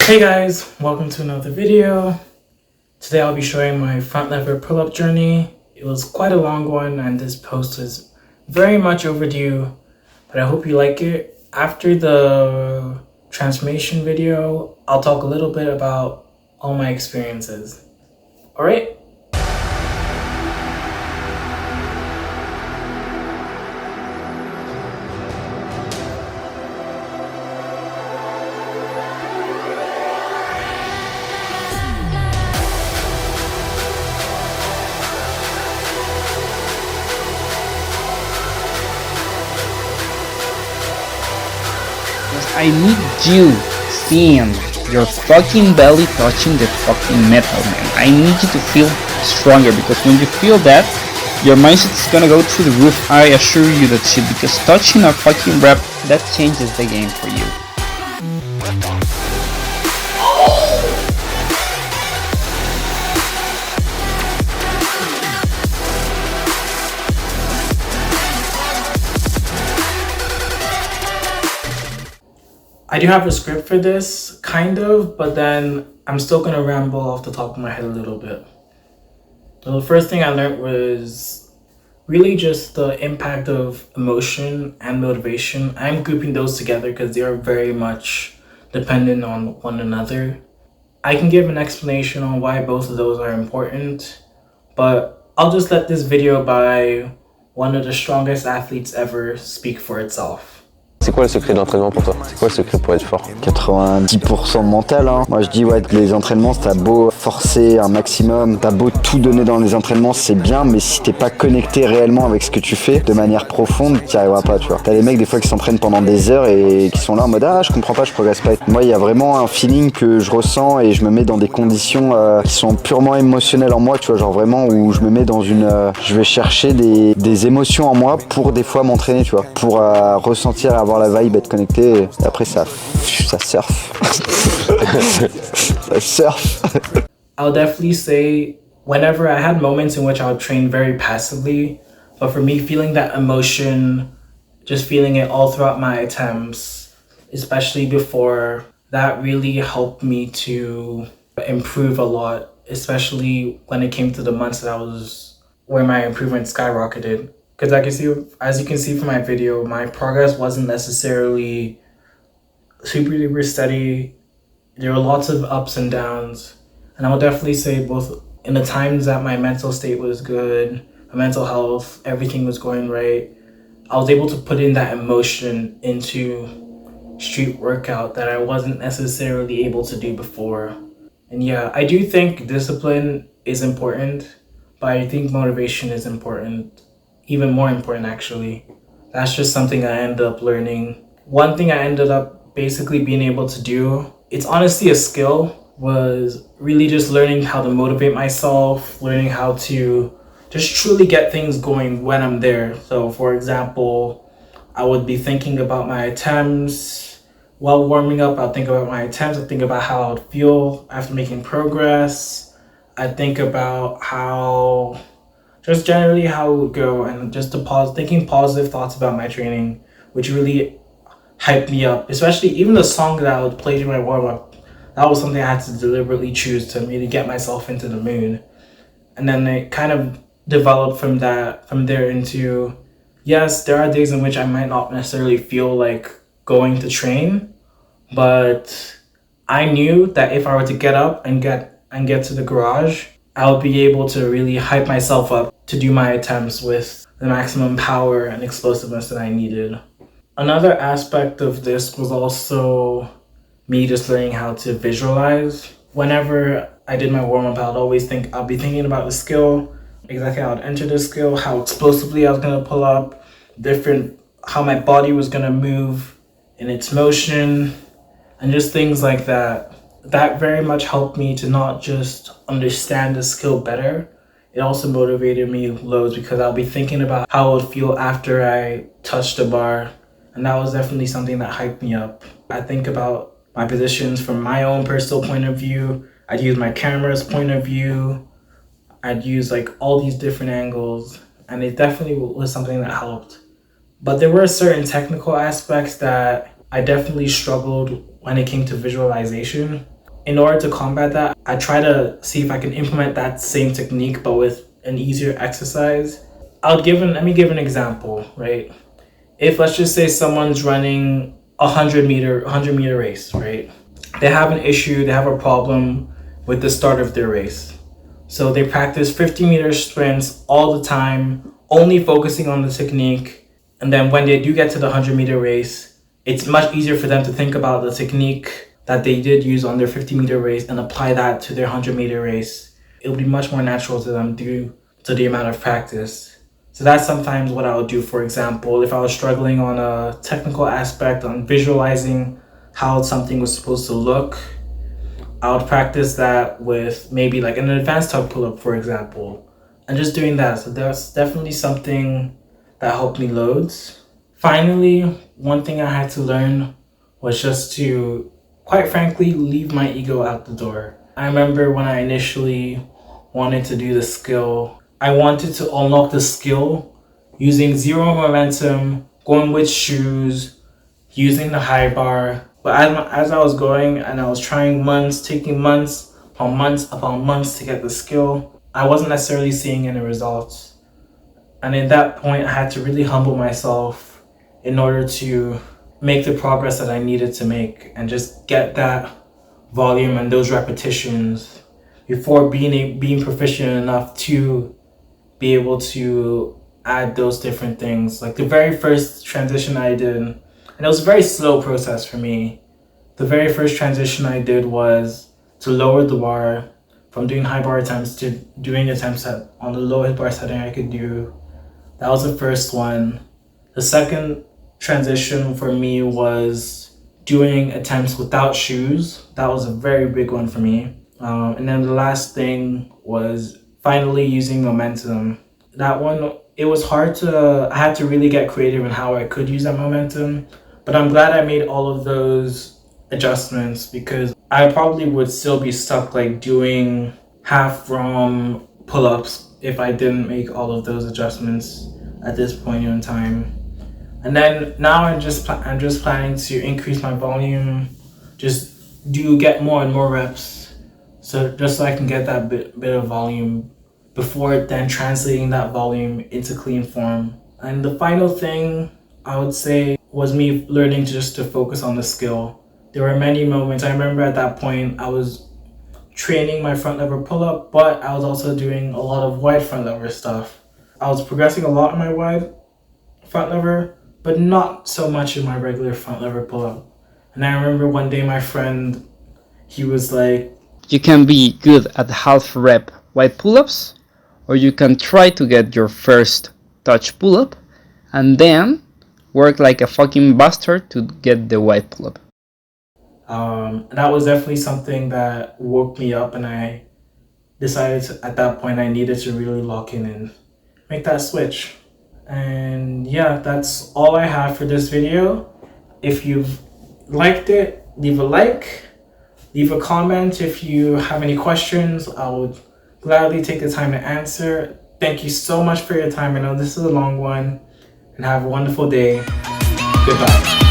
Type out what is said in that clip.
Hey guys, welcome to another video. Today I'll be showing my front lever pull-up journey. It was quite a long one and this post is very much overdue, but I hope you like it. After the transformation video, I'll talk a little bit about all my experiences. Alright? I need you seeing your fucking belly touching the fucking metal, man. I need you to feel stronger, because when you feel that, your mindset is gonna go through the roof. I assure you that shit, because touching a fucking rep, that changes the game for you. I do have a script for this, kind of, but then I'm still gonna ramble off the top of my head a little bit. So the first thing I learned was really just the impact of emotion and motivation. I'm grouping those together because they are very much dependent on one another. I can give an explanation on why both of those are important, but I'll just let this video by one of the strongest athletes ever speak for itself. C'est quoi le secret de l'entraînement pour toi? C'est quoi le secret pour être fort? 90% mental, hein. Moi je dis ouais, les entraînements, t'as beau forcer un maximum, t'as beau tout donner dans les entraînements, c'est bien, mais si t'es pas connecté réellement avec ce que tu fais de manière profonde, t'y arriveras pas, tu vois. T'as des mecs des fois qui s'entraînent pendant des heures et qui sont là en mode ah je comprends pas, je progresse pas. Moi il y a vraiment un feeling que je ressens et je me mets dans des conditions qui sont purement émotionnelles en moi, tu vois, genre vraiment où je me mets dans une... je vais chercher des émotions en moi pour des fois m'entraîner, tu vois, pour ressentir, avoir la vibe, être connecté, et après ça surfe. Ça surfe. I'll definitely say whenever I had moments in which I would train very passively, but for me feeling that emotion, just feeling it all throughout my attempts, especially before, that really helped me to improve a lot, especially when it came to the months that I was where my improvement skyrocketed. Because as you can see from my video, my progress wasn't necessarily super duper steady. There were lots of ups and downs. And I would definitely say both in the times that my mental state was good, my mental health, everything was going right, I was able to put in that emotion into street workout that I wasn't necessarily able to do before. And yeah, I do think discipline is important, but I think motivation is important. Even more important, actually. That's just something I ended up learning. One thing I ended up basically being able to do, it's honestly a skill, was really just learning how to motivate myself, learning how to just truly get things going when I'm there. So for example, I would be thinking about my attempts. While warming up, I'll think about my attempts. I'll think about how I would feel after making progress. I think about how... just generally how it would go, and just thinking positive thoughts about my training, which really hyped me up. Especially even the song that I would play during my warm-up, that was something I had to deliberately choose to really get myself into the mood. And then it kind of developed from there into, yes, there are days in which I might not necessarily feel like going to train, but I knew that if I were to get up and get to the garage, I would be able to really hype myself up to do my attempts with the maximum power and explosiveness that I needed. Another aspect of this was also me just learning how to visualize. Whenever I did my warm-up, I'll be thinking about the skill, exactly how I'd enter the skill, how explosively I was gonna pull up, how my body was gonna move in its motion, and just things like that. That very much helped me to not just understand the skill better, it also motivated me loads, because I'll be thinking about how I would feel after I touched the bar, and that was definitely something that hyped me up. I think about my positions from my own personal point of view. I'd use my camera's point of view. I'd use like all these different angles, and it definitely was something that helped. But there were certain technical aspects that I definitely struggled when it came to visualization. in order to combat that, I try to see if I can implement that same technique but with an easier exercise. Let me give an example, right? If let's just say someone's running a 100 meter race, right? They have an issue, they have a problem with the start of their race. So they practice 50-meter sprints all the time, only focusing on the technique. And then when they do get to the 100-meter race, it's much easier for them to think about the technique that they did use on their 50-meter race and apply that to their 100-meter race. It'll be much more natural to them due to the amount of practice. So that's sometimes what I would do. For example, if I was struggling on a technical aspect, on visualizing how something was supposed to look, I would practice that with maybe like an advanced tug pull-up, for example, and just doing that. So that's definitely something that helped me loads. Finally, one thing I had to learn was just to, quite frankly, leave my ego out the door. I remember when I initially wanted to do the skill, I wanted to unlock the skill using zero momentum, going with shoes, using the high bar. But as I was going and I was trying taking months upon months to get the skill, I wasn't necessarily seeing any results. And in that point, I had to really humble myself in order to make the progress that I needed to make and just get that volume and those repetitions before being proficient enough to be able to add those different things. Like the very first transition I did, and it was a very slow process for me. The very first transition I did was to lower the bar from doing high bar attempts to doing attempts on the lowest bar setting I could do. That was the first one. The second transition for me was doing attempts without shoes. That was a very big one for me. And then the last thing was finally using momentum. That one, it was I had to really get creative in how I could use that momentum, but I'm glad I made all of those adjustments because I probably would still be stuck like doing half from pull-ups if I didn't make all of those adjustments at this point in time. And then now I'm just planning to increase my volume, get more and more reps, so I can get that bit of volume before then translating that volume into clean form. And the final thing I would say was me learning to focus on the skill. There were many moments, I remember at that point I was training my front lever pull-up, but I was also doing a lot of wide front lever stuff. I was progressing a lot in my wide front lever, but not so much in my regular front lever pull-up. And I remember one day my friend, he was like, You can be good at half rep wide pull-ups, or you can try to get your first touch pull-up and then work like a fucking bastard to get the wide pull-up. That was definitely something that woke me up, and I decided at that point I needed to really lock in and make that switch. And yeah, that's all I have for this video. If you've liked it, leave a like, leave a comment. If you have any questions, I would gladly take the time to answer. Thank you so much for your time. I know this is a long one, and have a wonderful day. Goodbye.